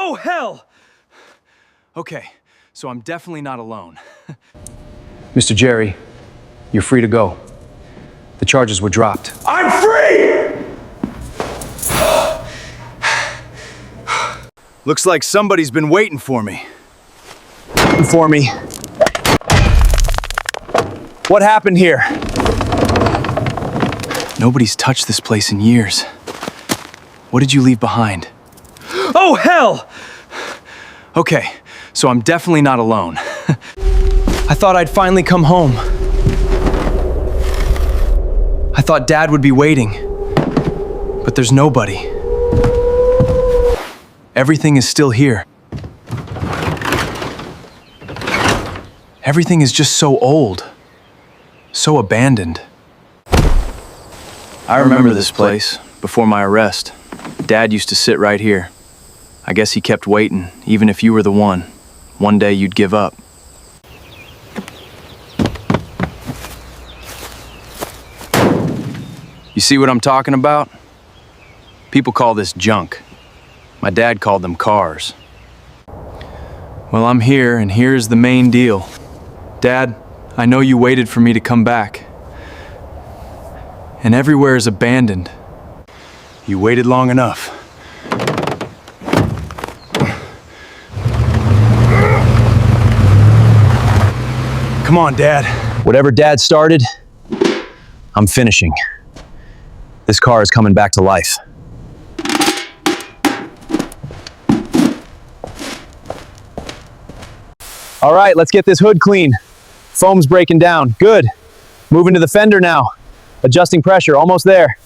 Oh, hell! Okay, so I'm definitely not alone. Mr. Jerry, you're free to go. The charges were dropped. I'm free! Looks like somebody's been waiting for me. For me. What happened here? Nobody's touched this place in years. What did you leave behind? Oh, hell! Okay, so I'm definitely not alone. I thought I'd finally come home. I thought Dad would be waiting, but there's nobody. Everything is still here. Everything is just so old, so abandoned. I remember this place before my arrest. Dad used to sit right here. I guess he kept waiting, even if you were the one. One day you'd give up. You see what I'm talking about? People call this junk. My dad called them cars. Well, I'm here, and here's the main deal. Dad, I know you waited for me to come back. And everywhere is abandoned. You waited long enough. Come on, Dad. Whatever Dad started, I'm finishing. This car is coming back to life. All right, let's get this hood clean. Foam's breaking down. Good. Moving to the fender now. Adjusting pressure, almost there.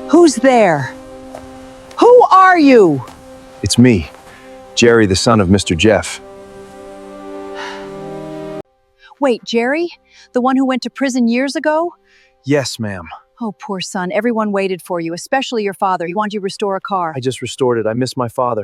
Who's there? Who are you? It's me, Jerry, the son of Mr. Jeff. Wait, Jerry? The one who went to prison years ago? Yes, ma'am. Oh, poor son. Everyone waited for you, especially your father. He wanted you to restore a car. I just restored it. I miss my father.